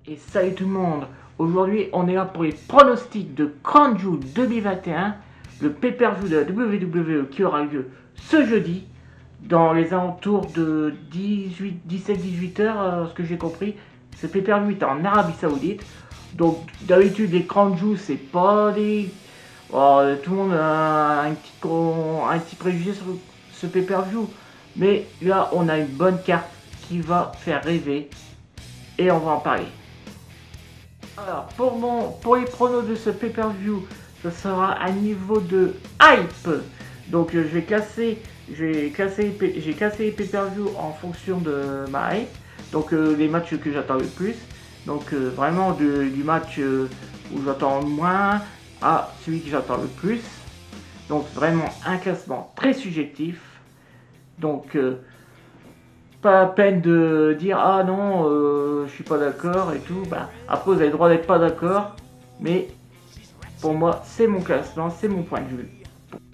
Et salut tout le monde. Aujourd'hui on est là pour les pronostics de Crown Jewel 2021, le pay-per-view de la WWE qui aura lieu ce jeudi dans les alentours de 17-18 heures, ce que j'ai compris. Ce pay-per-view est en Arabie Saoudite. Donc d'habitude les Crown Jewel c'est pas des... Oh, tout le monde a un petit préjugé sur ce pay-per-view. Mais là on a une bonne carte qui va faire rêver et on va en parler. Alors, pour les pronos de ce pay-per-view, ce sera à niveau de hype. Donc, j'ai classé les pay-per-view en fonction de ma hype. Donc, les matchs que j'attends le plus. Donc, vraiment du match où j'attends le moins à celui que j'attends le plus. Donc, vraiment un classement très subjectif. Donc, pas à peine de dire ah non je suis pas d'accord et tout. Bah, après vous avez le droit d'être pas d'accord, mais pour moi c'est mon classement, c'est mon point de vue.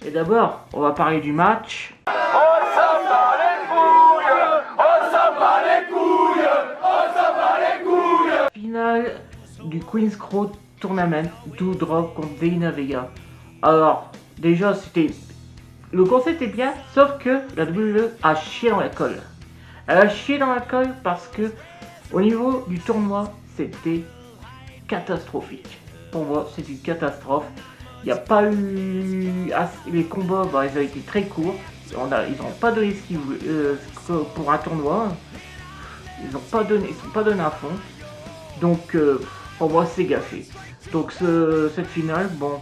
Et d'abord on va parler du match. On s'en bat les couilles, on s'en bat les couilles, on s'en bat les couilles. Finale du Queen's Crown Tournament, Doudrop contre Zelina Vega. Alors déjà c'était... Le concept est bien, sauf que la WWE a chié dans la colle. Elle a chié dans la colle parce que au niveau du tournoi, c'était catastrophique. Pour moi, c'est une catastrophe. Il n'y a pas eu... Les combats, bah, ils ont été très courts. Ils n'ont pas donné ce qu'ils voulaient pour un tournoi. Ils n'ont pas donné à fond. Donc, pour moi, c'est gâché. Donc, cette finale, bon...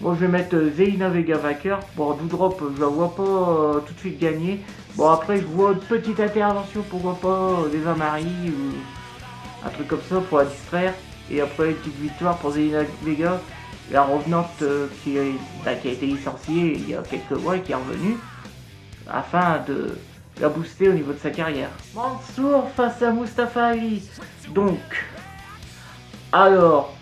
Moi je vais mettre Zelina Vega vainqueur. Bon, Doudrop, je la vois pas tout de suite gagner. Bon, après je vois une petite intervention, pourquoi pas Eva Marie ou un truc comme ça pour la distraire. Et après une petite victoire pour Zelina Vega, la revenante qui a été licenciée il y a quelques mois et qui est revenue afin de la booster au niveau de sa carrière. Mansour face à Mustafa Ali. Donc, alors...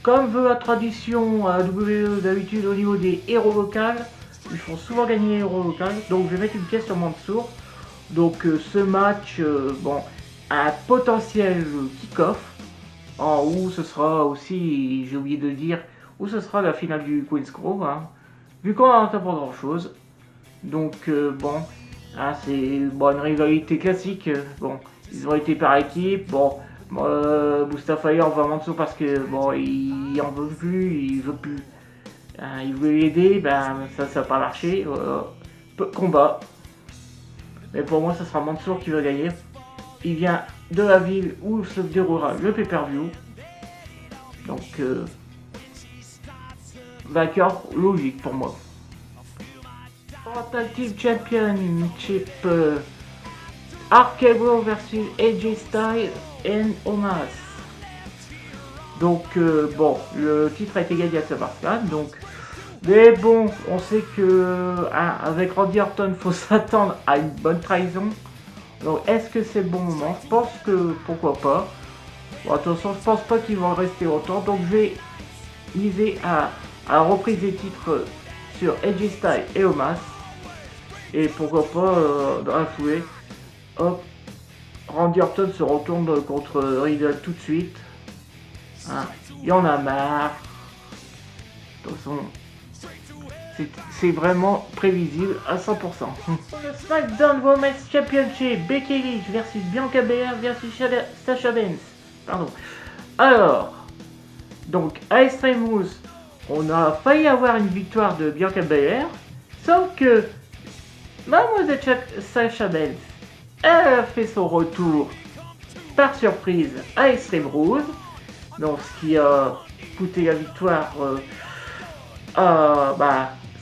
Comme veut la tradition à WWE d'habitude au niveau des héros locales, ils font souvent gagner les héros locales, donc je vais mettre une pièce sur Mansour. Donc ce match, bon, a un potentiel kick-off, où ce sera aussi, j'ai oublié de dire, où ce sera la finale du Queen's Crown, hein, vu qu'on n'entend pas grand chose. Donc bon, hein, c'est bon, une rivalité classique, bon, ils ont été par équipe, bon. Mustafa Ali envoie Mansour parce que bon, il en veut plus, il veut plus. Il veut l'aider, ben ça n'a pas marché. Combat. Mais pour moi, ça sera Mansour qui va gagner. Il vient de la ville où se déroulera le pay-per-view. Donc, vainqueur logique pour moi. Tag Team Championship, RK-Bro versus AJ Styles et Omos. Donc bon, le titre a été gagné à SummerSlam, donc mais bon, on sait que hein, avec Randy Orton, faut s'attendre à une bonne trahison. Donc est-ce que c'est le bon moment? Je pense que pourquoi pas. Bon, attention, je pense pas qu'ils vont rester longtemps, donc je vais miser à la reprise des titres sur AJ Styles et Omos. Et pourquoi pas dans la foulée, hop, Randy Orton se retourne contre Riddle tout de suite. Hein, il y en a marre. De toute façon, c'est vraiment prévisible à 100%. Le SmackDown Women's Championship, Becky Lynch versus Bianca Belair versus Sasha Banks. Pardon. Alors, donc à Extreme Rules, on a failli avoir une victoire de Bianca Belair, sauf que Mademoiselle Sasha Banks, elle a fait son retour par surprise à Extreme Rules, donc ce qui a coûté la victoire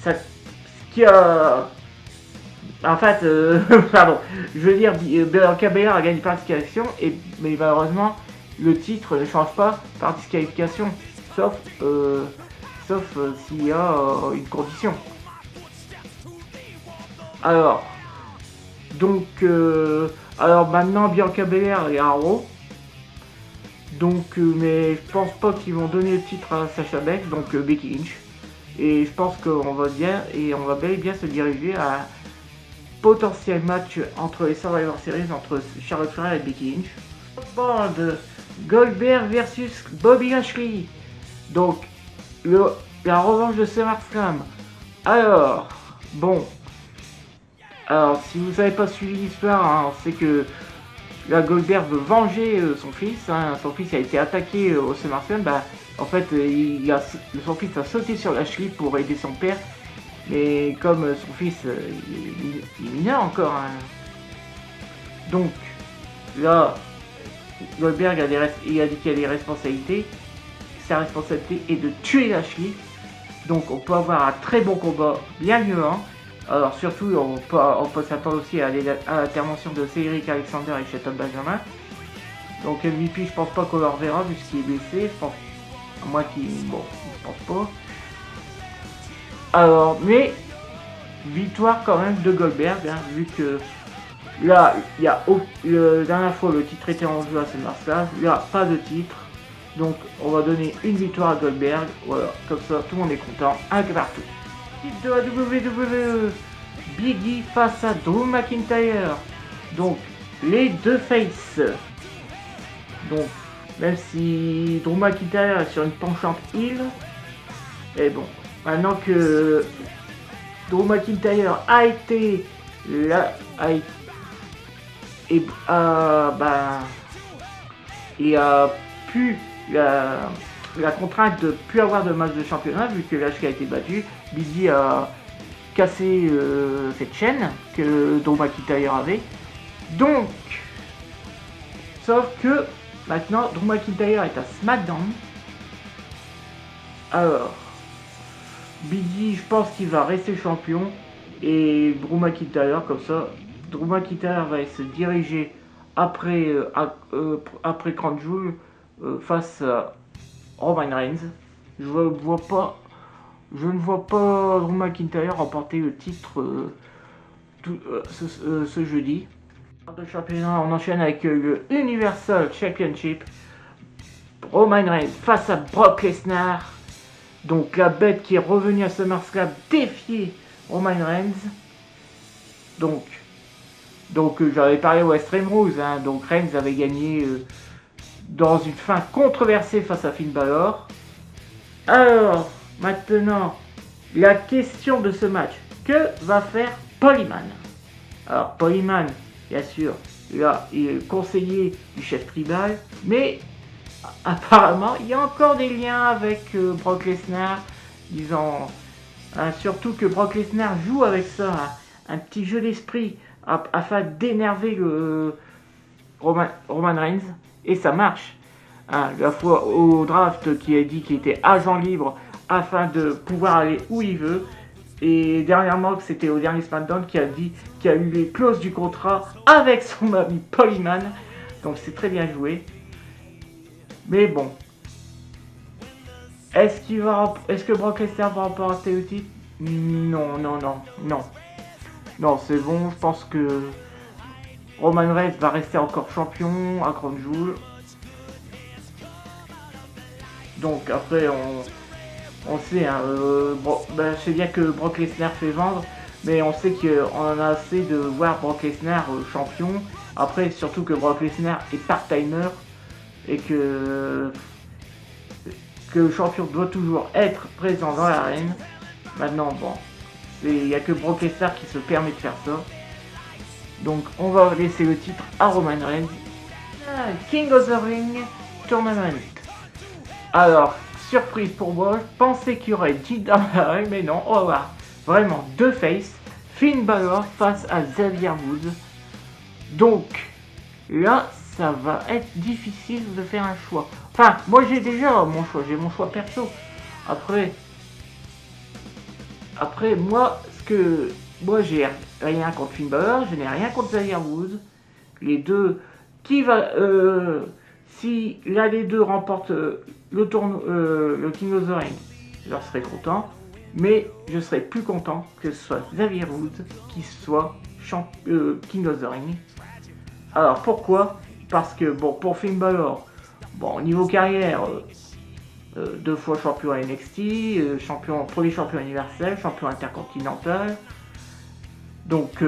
ce qui a... En fait, pardon, je veux dire, Bianca Belair a gagné par disqualification, mais malheureusement, le titre ne change pas par disqualification, sauf s'il y a une condition. Alors, donc, alors maintenant Bianca Belair est à Raw. Donc, mais je pense pas qu'ils vont donner le titre à Sasha Banks, donc Becky Lynch. Et je pense qu'on va bel et bien se diriger à un potentiel match entre les Survivor Series, entre Charlotte Flair et Becky Lynch. Band Goldberg versus Bobby Lashley. Donc, la revanche de SummerSlam. Alors, bon. Alors, si vous n'avez pas suivi l'histoire, hein, on sait que la Goldberg veut venger son fils. Hein. Son fils a été attaqué au SummerSlam. Bah, en fait, son fils a sauté sur Lashley pour aider son père. Mais comme son fils, il est mineur encore. Hein. Donc, là, Goldberg il a dit qu'il y a des responsabilités. Sa responsabilité est de tuer Lashley. Donc, on peut avoir un très bon combat, bien violent. Alors surtout, on peut s'attendre aussi à l'intervention de Cédric Alexander et Shelton Benjamin. Donc MVP, je pense pas qu'on le reverra vu qu'il est blessé. Je pense, à moins qu'il... Bon, je pense pas. Alors, mais, victoire quand même de Goldberg, hein, vu que là, il y a la dernière fois le titre était en jeu à SummerSlam. Là, pas de titre. Donc, on va donner une victoire à Goldberg. Voilà, comme ça, tout le monde est content. Un partout. Titre de la WWE, Big E face à Drew McIntyre. Donc, les deux faces. Donc, même si Drew McIntyre est sur une penchante heel, et bon, maintenant que Drew McIntyre a été là, il a pu la contrainte de ne plus avoir de match de championnat vu que Lashley a été battu. Big E a cassé cette chaîne que Drew McIntyre avait. Donc, sauf que maintenant Drew McIntyre est à SmackDown. Alors, Big E, je pense qu'il va rester champion et Drew McIntyre, comme ça, Drew McIntyre va se diriger après Crown Jewel face à Roman Reigns. Je ne vois pas Drew McIntyre remporter le titre ce jeudi. De championnat, on enchaîne avec le Universal Championship. Roman Reigns face à Brock Lesnar. Donc la bête qui est revenue à SummerSlam défier Roman Reigns. Donc j'avais parlé au Extreme Rules. Hein, donc Reigns avait gagné dans une fin controversée face à Finn Balor. Alors, maintenant, la question de ce match. Que va faire Paul Heyman? Alors, Paul Heyman, bien sûr, là, il est conseiller du chef tribal, mais apparemment, il y a encore des liens avec Brock Lesnar, disant surtout que Brock Lesnar joue avec ça, un petit jeu d'esprit afin d'énerver Roman Reigns, et ça marche. La fois au draft qui a dit qu'il était agent libre afin de pouvoir aller où il veut. Et dernièrement, c'était au dernier SmackDown qui a dit qu'il a eu les clauses du contrat avec son ami Paul Heyman. Donc c'est très bien joué. Mais bon. Est-ce que Brock Lesnar va remporter le titre? Non. Non, c'est bon. Je pense que Roman Reigns va rester encore champion à Crown Jewel. Donc après, on sait, hein, je sais bien que Brock Lesnar fait vendre, mais on sait qu'on en a assez de voir Brock Lesnar champion. Après, surtout que Brock Lesnar est part-timer et que le champion doit toujours être présent dans l'arène. Maintenant, bon, il n'y a que Brock Lesnar qui se permet de faire ça. Donc, on va laisser le titre à Roman Reigns. King of the Ring Tournament. Alors, surprise pour moi, je pensais qu'il y aurait Jinder Mahal, mais non, on va voir. Vraiment, deux faces. Finn Balor face à Xavier Woods. Donc, là, ça va être difficile de faire un choix. Enfin, moi j'ai déjà mon choix, j'ai mon choix perso. Après moi, j'ai rien contre Finn Balor, je n'ai rien contre Xavier Woods. Les deux, si l'un des deux remporte le King of the Ring, je serais content. Mais je serais plus content que ce soit Xavier Woods qui soit King of the Ring. Alors pourquoi? Parce que bon, pour Finn Balor, bon, niveau carrière, 2 fois champion à NXT, premier champion universel, champion intercontinental. Donc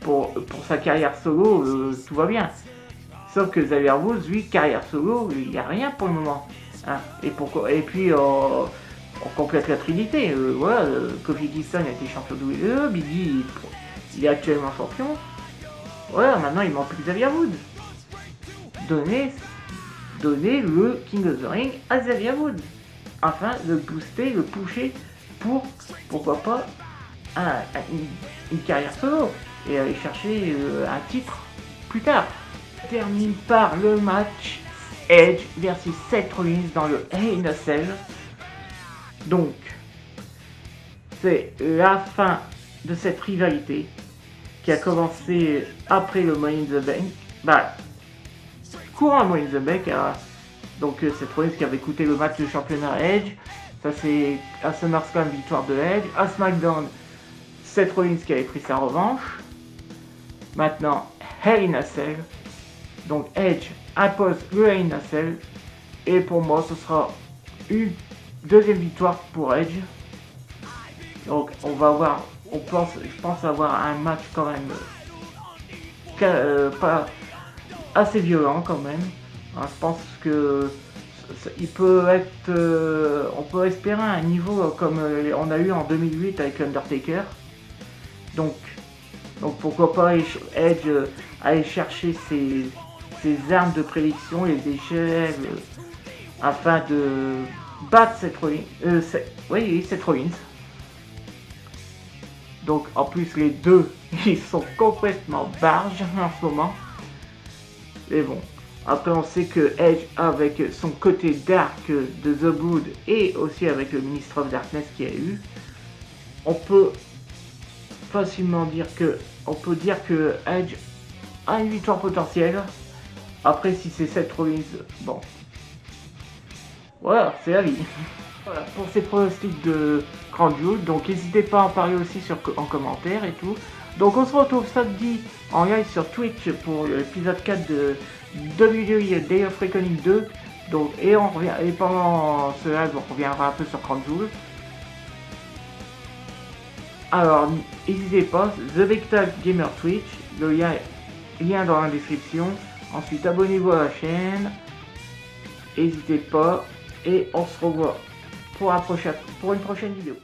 pour sa carrière solo, tout va bien. Sauf que Xavier Woods, lui, carrière solo, il n'y a rien pour le moment. Hein. Et puis, on complète la trinité. Voilà, Kofi Kingston a été champion de WWE, Biggie, il est actuellement champion. Voilà, maintenant il manque plus que Xavier Woods. Donnez le King of the Ring à Xavier Woods. Afin de booster, le pusher pour, pourquoi pas, une carrière solo. Et aller chercher un titre plus tard. On termine par le match Edge versus Seth Rollins dans le Hell in a Cell. Donc, c'est la fin de cette rivalité qui a commencé après le Money in the Bank. Courant le Money in the Bank, donc Seth Rollins qui avait coûté le match de championnat à Edge. Ça c'est à SummerSlam, victoire de Edge. À SmackDown, Seth Rollins qui avait pris sa revanche. Maintenant, Hell in a Cell. Donc Edge impose le Hell in a Cell. Et pour moi, ce sera une deuxième victoire pour Edge. Donc on va avoir, je pense avoir un match quand même pas assez violent quand même. Hein, je pense que il peut être, on peut espérer un niveau comme on a eu en 2008 avec Undertaker. Donc pourquoi pas Edge aller chercher ses armes de prédiction, les échelles, afin de battre Seth Rollins. Seth Rollins. Donc en plus les deux, ils sont complètement barges en ce moment. Mais bon, après on sait que Edge, avec son côté dark de The Brood et aussi avec le Minister of Darkness qu'il y a eu, on peut facilement dire que Edge a une victoire potentielle. Après si c'est Seth Rollins, bon, voilà, c'est la vie. Voilà, pour ces pronostics de Crown Jewel, donc n'hésitez pas à en parler aussi en commentaire et tout. Donc on se retrouve samedi en live sur Twitch pour l'épisode 4 de WWE Day of Reckoning 2. Donc, et pendant ce live, on reviendra un peu sur Crown Jewel. Alors n'hésitez pas, The Big Tag Gamer Twitch, le lien dans la description. Ensuite abonnez-vous à la chaîne, n'hésitez pas, et on se revoit pour une prochaine vidéo.